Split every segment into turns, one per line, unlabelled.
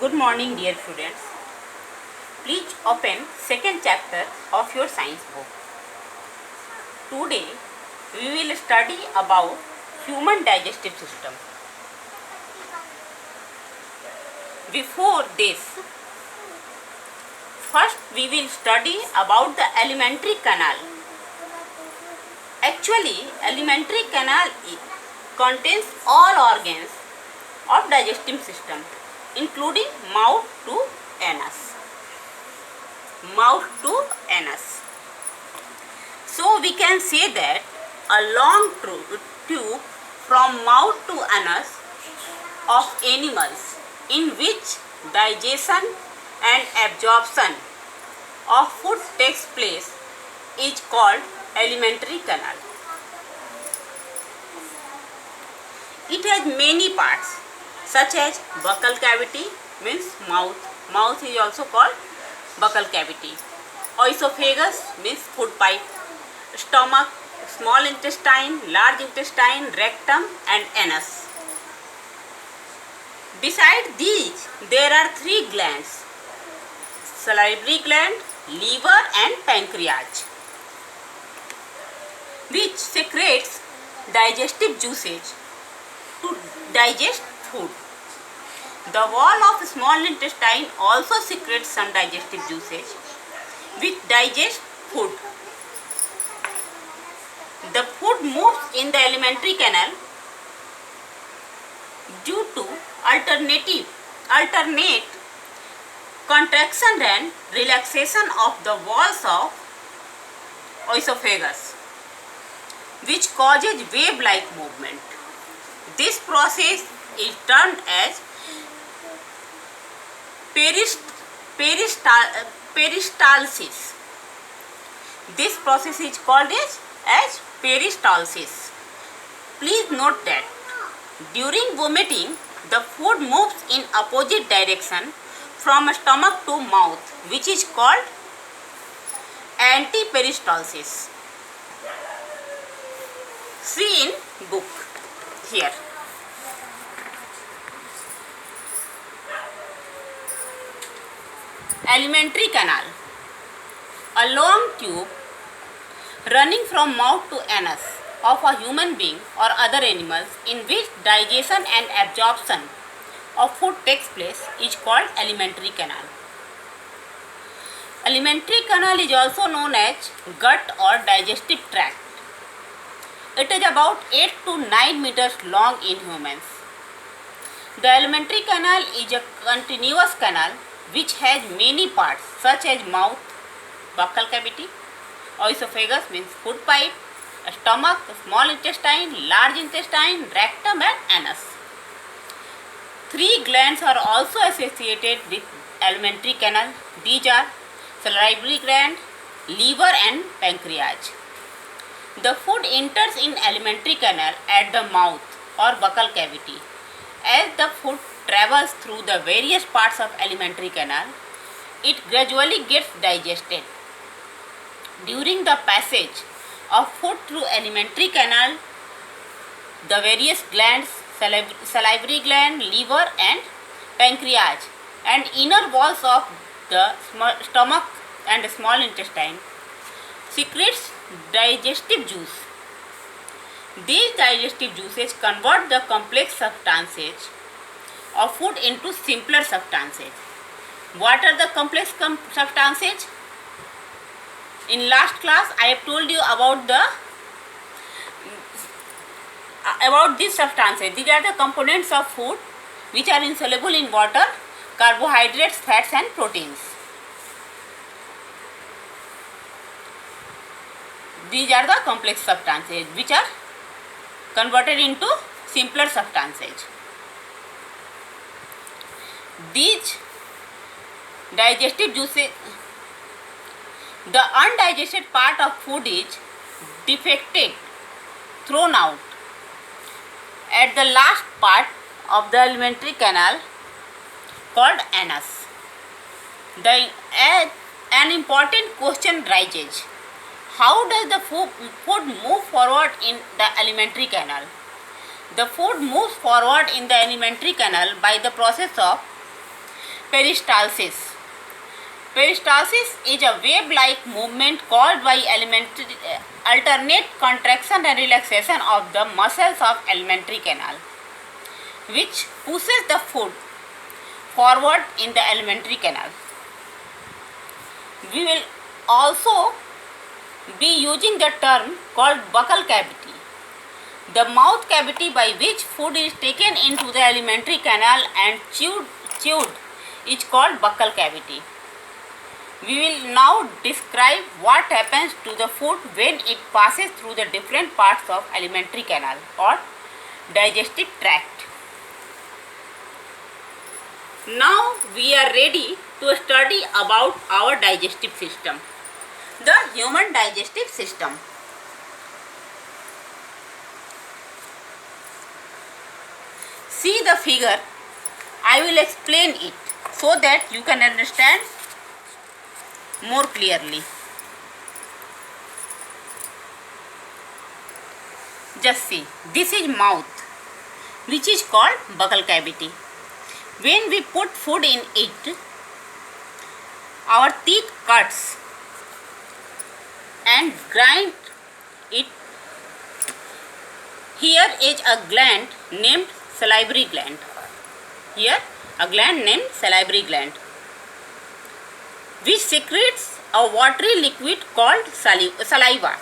Good morning, dear students. Please open second chapter of your science book. Today we will study about human digestive system. Before this, first we will study about the alimentary canal. Actually, alimentary canal contains all organs of digestive system, including mouth to anus. Mouth to anus. So we can say that a long tube from mouth to anus of animals in which digestion and absorption of food takes place is called alimentary canal. It has many parts such as buccal cavity means mouth. Mouth is also called buccal cavity. Oesophagus means food pipe. Stomach, small intestine, large intestine, rectum and anus. Besides these, there are three glands: salivary gland, liver and pancreas, which secretes digestive juices to digest food. The wall of small intestine also secretes some digestive juices which digest food. The food moves in the alimentary canal due to alternate contraction and relaxation of the walls of oesophagus, which causes wave-like movement. This process is termed as peristalsis. This process is called as peristalsis. Please note that during vomiting, the food moves in opposite direction from stomach to mouth, which is called antiperistalsis. See in book here. Alimentary canal. A long tube running from mouth to anus of a human being or other animals in which digestion and absorption of food takes place is called alimentary canal. Alimentary canal is also known as gut or digestive tract. It is about 8 to 9 meters long in humans. The alimentary canal is a continuous canal which has many parts such as mouth, buccal cavity, oesophagus means food pipe, stomach, small intestine, large intestine, rectum and anus. Three glands are also associated with alimentary canal. These are salivary gland, liver and pancreas. The food enters in alimentary canal at the mouth or buccal cavity. As the food travels through the various parts of alimentary canal, it gradually gets digested. During the passage of food through alimentary canal, the various glands, salivary gland, liver and pancreas and inner walls of the stomach and small intestine secretes digestive juice. These digestive juices convert the complex substances of food into simpler substances. What are the complex substances? In last class, I have told you about these substances. These are the components of food which are insoluble in water: carbohydrates, fats and proteins. These are the complex substances which are converted into simpler substances. These digestive juices, the undigested part of food is defected, thrown out at the last part of the alimentary canal called anus. An important question rises: how does the food move forward in the alimentary canal? The food moves forward in the alimentary canal by the process of Peristalsis. Peristalsis is a wave-like movement caused by alternate contraction and relaxation of the muscles of alimentary canal, which pushes the food forward in the alimentary canal. We will also be using the term called buccal cavity, the mouth cavity by which food is taken into the alimentary canal and chewed is called buccal cavity. We will now describe what happens to the food when it passes through the different parts of alimentary canal or digestive tract. Now we are ready to study about our digestive system, the human digestive system. See the figure. I will explain it so that you can understand more clearly. Just see, this is mouth, which is called buccal cavity. When we put food in it, our teeth cuts and grind it. Here is a gland named salivary gland. Here a gland named salivary gland, which secretes a watery liquid called saliva,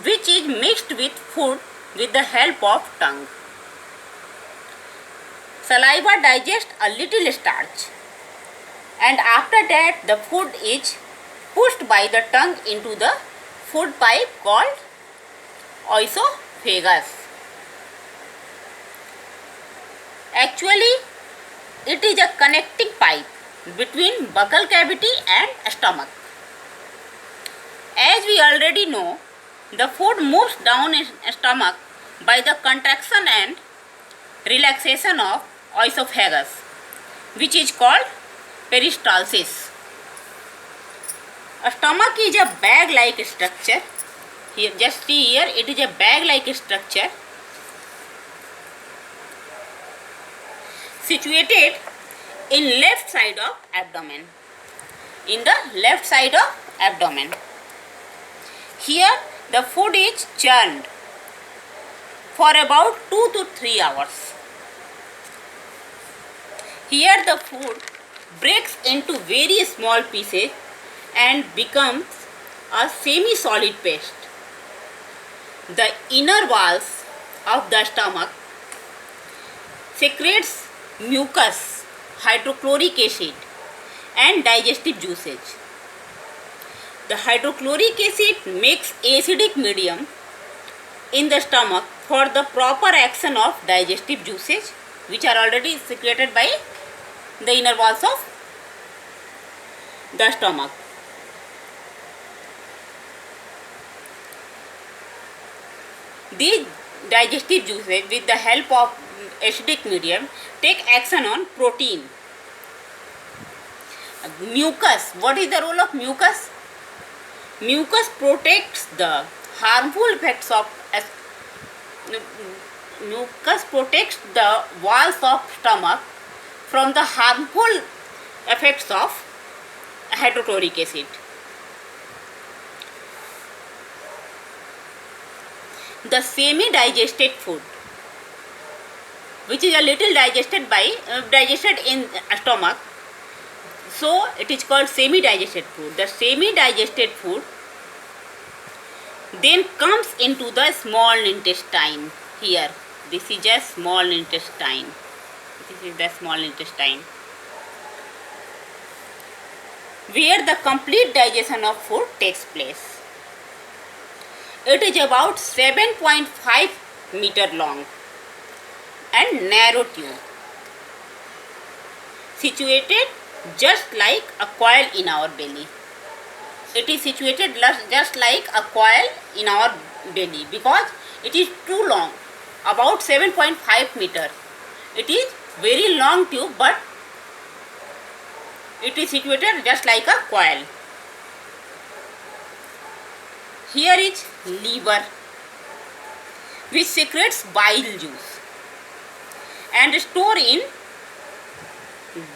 which is mixed with food with the help of tongue. Saliva digests a little starch, and after that the food is pushed by the tongue into the food pipe called oesophagus. Actually, it is a connecting pipe between buccal cavity and stomach. As we already know, the food moves down in stomach by the contraction and relaxation of oesophagus, which is called peristalsis. A stomach is a bag-like structure. Here, just see here, it is a bag-like structure situated in left side of abdomen. In the left side of abdomen. Here the food is churned for about 2 to 3 hours. Here the food breaks into very small pieces and becomes a semi-solid paste. The inner walls of the stomach secretes mucus, hydrochloric acid and digestive juices. The hydrochloric acid makes acidic medium in the stomach for the proper action of digestive juices, which are already secreted by the inner walls of the stomach. These digestive juices, with the help of acidic medium, take action on protein. Mucus. What is the role of mucus? Mucus protects the harmful effects of mucus protects the walls of stomach from the harmful effects of hydrochloric acid. The semi-digested food, which is a little digested in stomach, so it is called semi-digested food. The semi-digested food then comes into the small intestine. Here, this is a small intestine. This is the small intestine, where the complete digestion of food takes place. It is about 7.5 meter long and narrow tube, situated just like a coil in our belly. It is situated just like a coil in our belly because it is too long, about 7.5 meter. It is very long tube, but it is situated just like a coil. Here is liver, which secretes bile juice and store in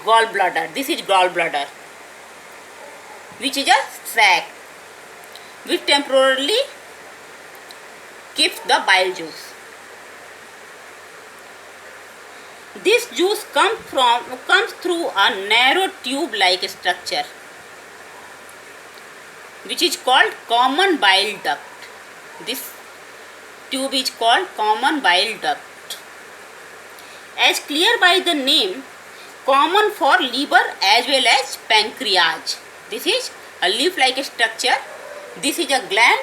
gallbladder. This is gallbladder, which is a sac which temporarily keeps the bile juice. This juice comes through a narrow tube-like structure, which is called common bile duct. This tube is called common bile duct. As clear by the name, common for liver as well as pancreas. This is a leaf-like structure. This is a gland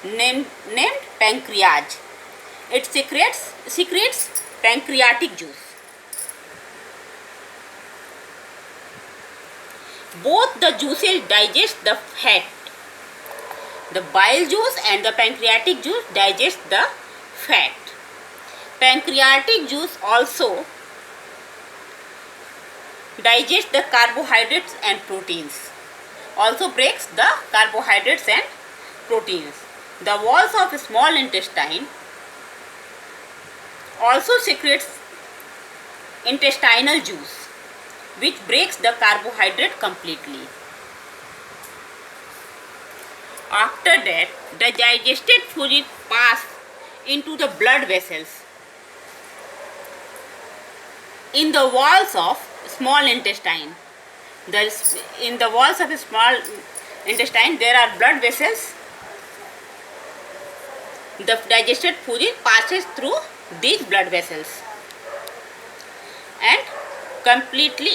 named pancreas. It secretes pancreatic juice. Both the juices digest the fat. The bile juice and the pancreatic juice digest the fat. Pancreatic juice also digests the carbohydrates and proteins. Also breaks the carbohydrates and proteins. The walls of small intestine also secretes intestinal juice, which breaks the carbohydrate completely. After that, the digested food passes into the blood vessels in the walls of small intestine. In the walls of a small intestine, there are blood vessels. The digested food passes through these blood vessels and completely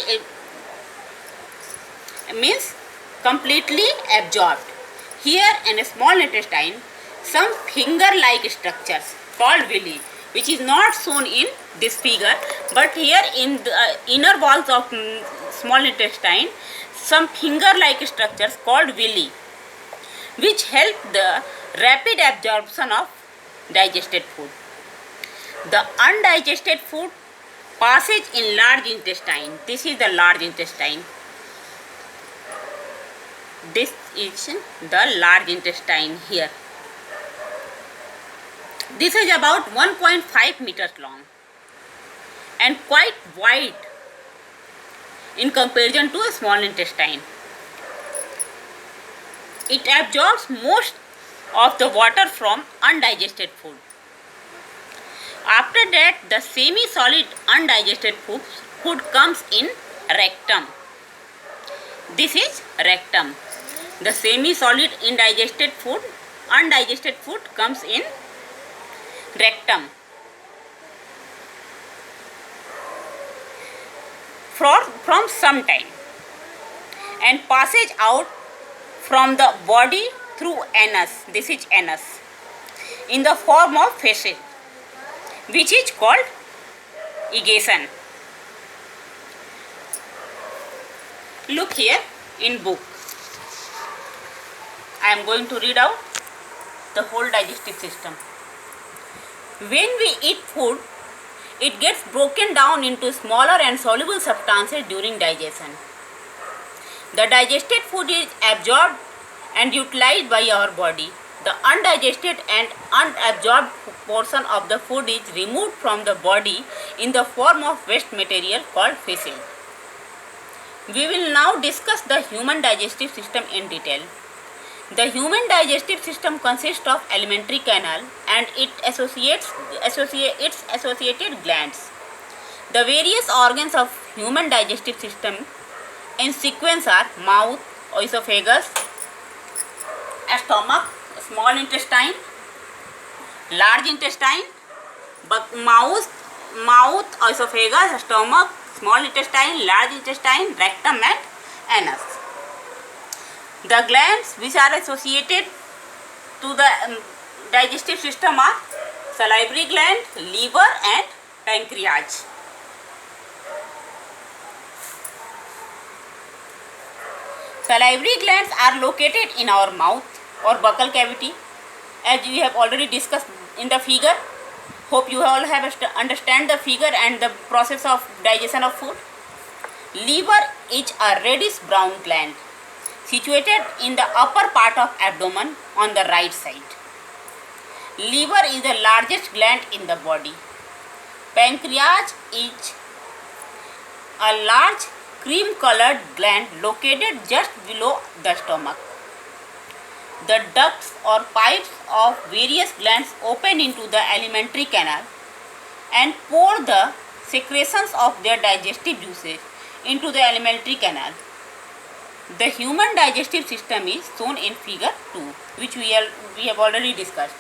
absorbed. Here in a small intestine, some finger-like structures called villi, which is not shown in this figure, but here in the inner walls of small intestine, some finger-like structures called villi, which help the rapid absorption of digested food. The undigested food passes in large intestine. This is the large intestine. This is the large intestine here. This is about 1.5 meters long and quite wide in comparison to a small intestine. It absorbs most of the water from undigested food. After that, the semi-solid undigested food comes in rectum. This is rectum. The semi-solid undigested food comes in rectum. From some time and passes out from the body through anus. This is anus in the form of feces, which is called egestion. Look here in book. I am going to read out the whole digestive system. When we eat food, it gets broken down into smaller and soluble substances during digestion. The digested food is absorbed and utilized by our body. The undigested and unabsorbed portion of the food is removed from the body in the form of waste material called feces. We will now discuss the human digestive system in detail. The human digestive system consists of alimentary canal and its associated glands. The various organs of human digestive system in sequence are mouth, esophagus, stomach, small intestine, large intestine, mouth, esophagus, stomach, small intestine, large intestine, rectum and anus. The glands which are associated to the digestive system are salivary gland, liver and pancreas. Salivary glands are located in our mouth or buccal cavity, as we have already discussed in the figure. Hope you all have understand the figure and the process of digestion of food. Liver is a reddish brown gland situated in the upper part of abdomen on the right side. Liver is the largest gland in the body. Pancreas is a large cream-colored gland located just below the stomach. The ducts or pipes of various glands open into the alimentary canal and pour the secretions of their digestive juices into the alimentary canal. The human digestive system is shown in figure 2, which we have already discussed.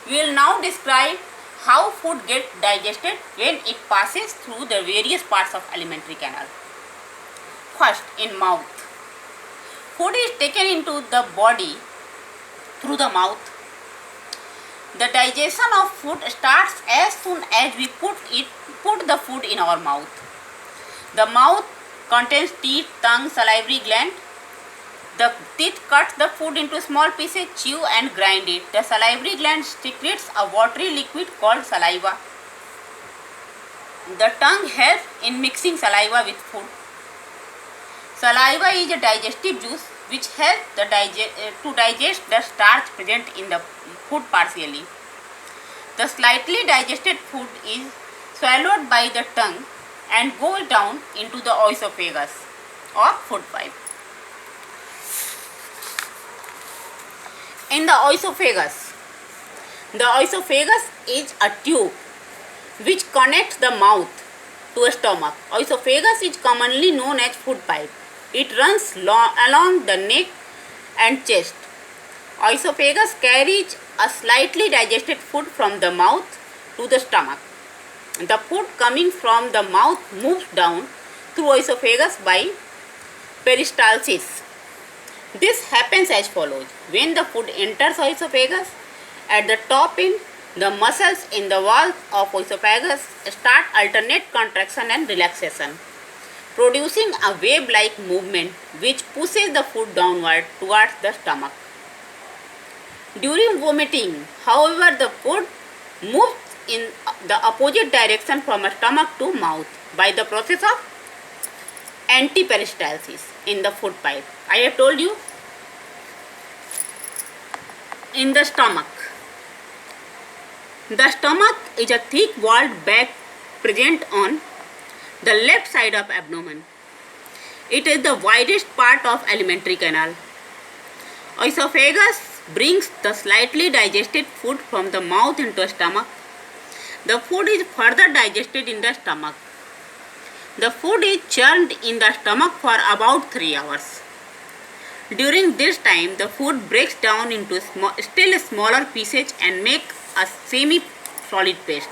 We will now describe how food gets digested when it passes through the various parts of alimentary canal. First, in mouth. Food is taken into the body through the mouth. The digestion of food starts as soon as we put the food in our mouth. The mouth contains teeth, tongue, salivary gland. The teeth cuts the food into small pieces, chew and grind it. The salivary gland secretes a watery liquid called saliva. The tongue helps in mixing saliva with food. Saliva is a digestive juice which helps to digest the starch present in the food partially. The slightly digested food is swallowed by the tongue and goes down into the oesophagus or food pipe. In the oesophagus is a tube which connects the mouth to a stomach. Oesophagus is commonly known as food pipe. It runs along the neck and chest. Oesophagus carries a slightly digested food from the mouth to the stomach. The food coming from the mouth moves down through oesophagus by peristalsis. This happens as follows. When the food enters oesophagus, at the top end, the muscles in the walls of oesophagus start alternate contraction and relaxation, producing a wave-like movement which pushes the food downward towards the stomach. During vomiting, however, the food moves in the opposite direction from stomach to mouth by the process of antiperistalsis in the food pipe. I have told you. In the stomach. The stomach is a thick-walled bag present on the left side of abdomen. It is the widest part of alimentary canal. Oesophagus brings the slightly digested food from the mouth into the stomach. The food is further digested in the stomach. The food is churned in the stomach for about 3 hours. During this time, the food breaks down into still smaller pieces and make a semi-solid paste.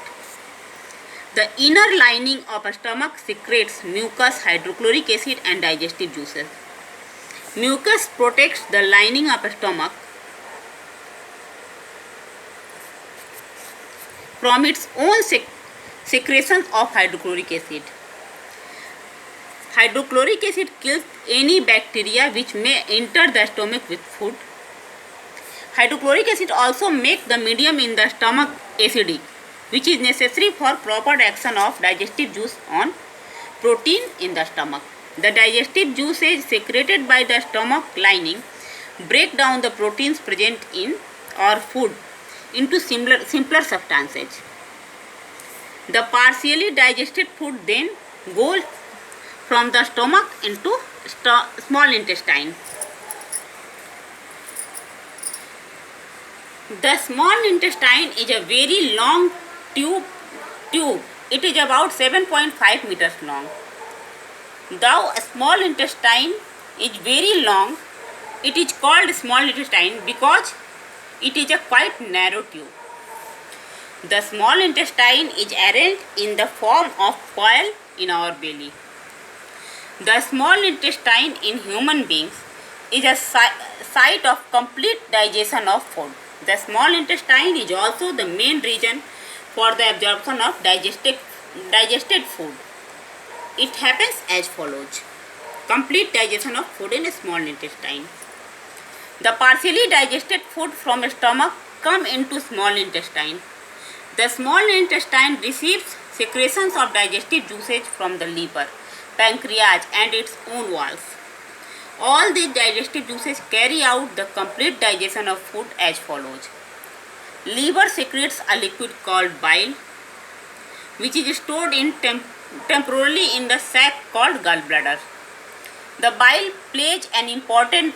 The inner lining of a stomach secretes mucus, hydrochloric acid and digestive juices. Mucus protects the lining of a stomach from its own secretion of hydrochloric acid. Hydrochloric acid kills any bacteria which may enter the stomach with food. Hydrochloric acid also makes the medium in the stomach acidic, which is necessary for proper action of digestive juice on protein in the stomach. The digestive juices secreted by the stomach lining break down the proteins present in our food into simpler substances. The partially digested food then goes from the stomach into small intestine. The small intestine is a very long tube. It is about 7.5 meters long. Though a small intestine is very long, it is called small intestine because it is a quite narrow tube. The small intestine is arranged in the form of coil in our belly. The small intestine in human beings is a site of complete digestion of food. The small intestine is also the main region for the absorption of digested food. It happens as follows. Complete digestion of food in a small intestine. The partially digested food from the stomach come into small intestine. The small intestine receives secretions of digestive juices from the liver, pancreas and its own walls. All these digestive juices carry out the complete digestion of food as follows. Liver secretes a liquid called bile, which is stored in temporarily in the sac called gallbladder. The bile plays an important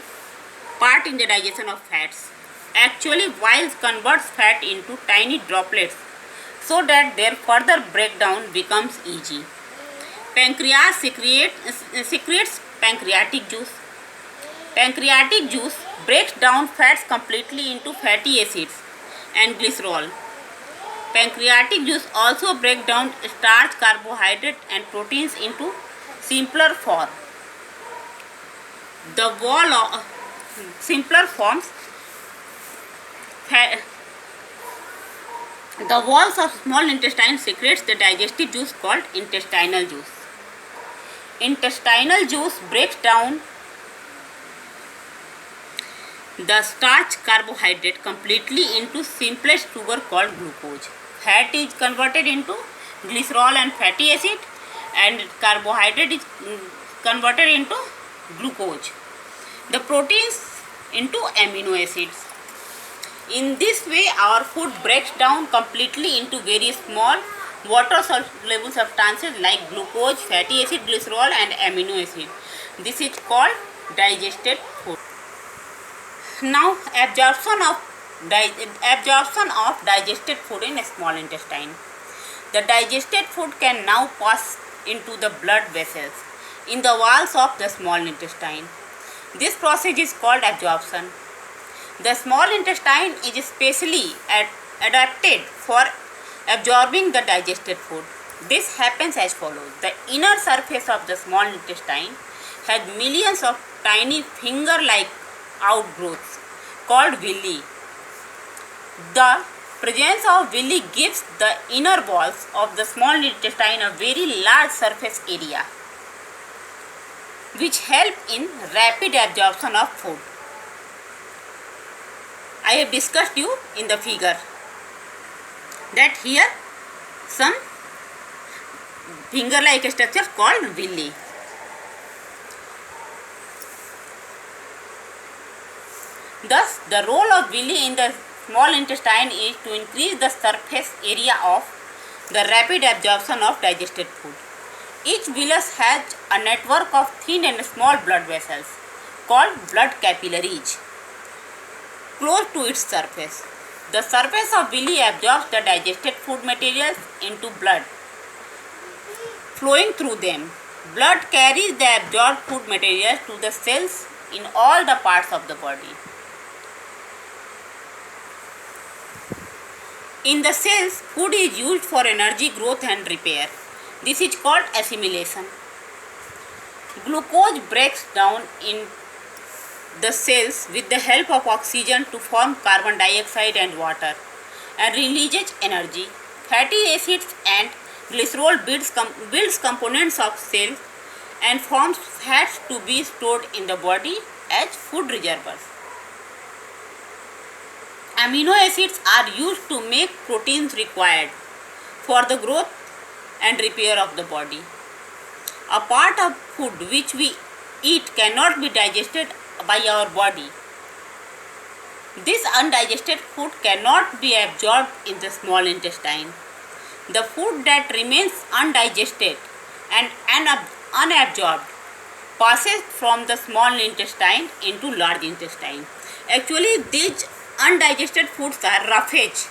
part in the digestion of fats. Actually, bile converts fat into tiny droplets so that their further breakdown becomes easy. Pancreas secretes pancreatic juice. Pancreatic juice breaks down fats completely into fatty acids and glycerol. Pancreatic juice also breaks down starch, carbohydrate and proteins into simpler form. The wall of simpler forms, the walls of small intestine secretes the digestive juice called intestinal juice. Intestinal juice breaks down the starch carbohydrate completely into simplest sugar called glucose. Fat is converted into glycerol and fatty acid, and carbohydrate is converted into glucose. The proteins into amino acids. In this way, our food breaks down completely into very small water-soluble substances like glucose, fatty acid, glycerol and amino acid. This is called digested food. Now, absorption of digested food in small intestine. The digested food can now pass into the blood vessels in the walls of the small intestine. This process is called absorption. The small intestine is specially adapted for absorbing the digested food. This happens as follows. The inner surface of the small intestine has millions of tiny finger-like outgrowths called villi. The presence of villi gives the inner walls of the small intestine a very large surface area, which help in rapid absorption of food. I have discussed you in the figure that here some finger-like structure called villi. Thus, the role of villi in the small intestine is to increase the surface area of the rapid absorption of digested food. Each villus has a network of thin and small blood vessels called blood capillaries close to its surface. The surface of villi absorbs the digested food materials into blood flowing through them. Blood carries the absorbed food materials to the cells in all the parts of the body. In the cells, food is used for energy, growth and repair. This is called assimilation. Glucose breaks down in the cells with the help of oxygen to form carbon dioxide and water and releases energy. Fatty acids and glycerol builds components of cells and forms fats to be stored in the body as food reservoirs. Amino acids are used to make proteins required for the growth and repair of the body. A part of food which we eat cannot be digested by our body. This undigested food cannot be absorbed in the small intestine. The food that remains undigested and unabsorbed passes from the small intestine into large intestine. Actually, these undigested foods are roughage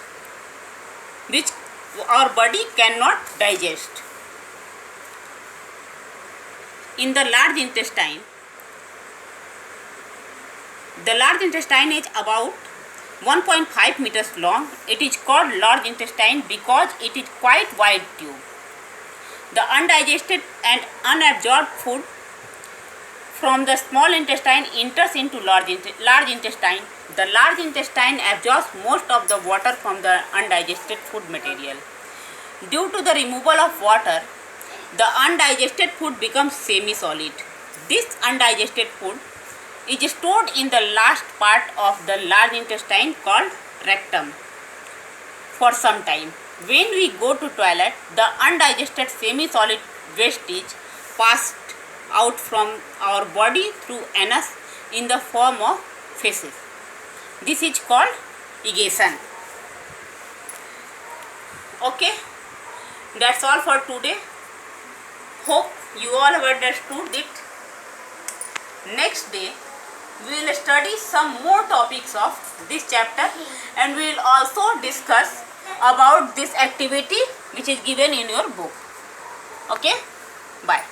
which our body cannot digest. In the large intestine is about 1.5 meters long. It is called large intestine because it is quite wide tube. The undigested and unabsorbed food from the small intestine enters into large intestine. The large intestine absorbs most of the water from the undigested food material. Due to the removal of water, the undigested food becomes semi-solid. This undigested food is stored in the last part of the large intestine called rectum for some time. When we go to toilet, the undigested semi-solid waste is passed out from our body through anus in the form of feces. This is called egestion. Okay, that's all for today. hope you all have understood it. Next day we will study some more topics of this chapter, and we will also discuss about this activity which is given in your book. Okay, bye.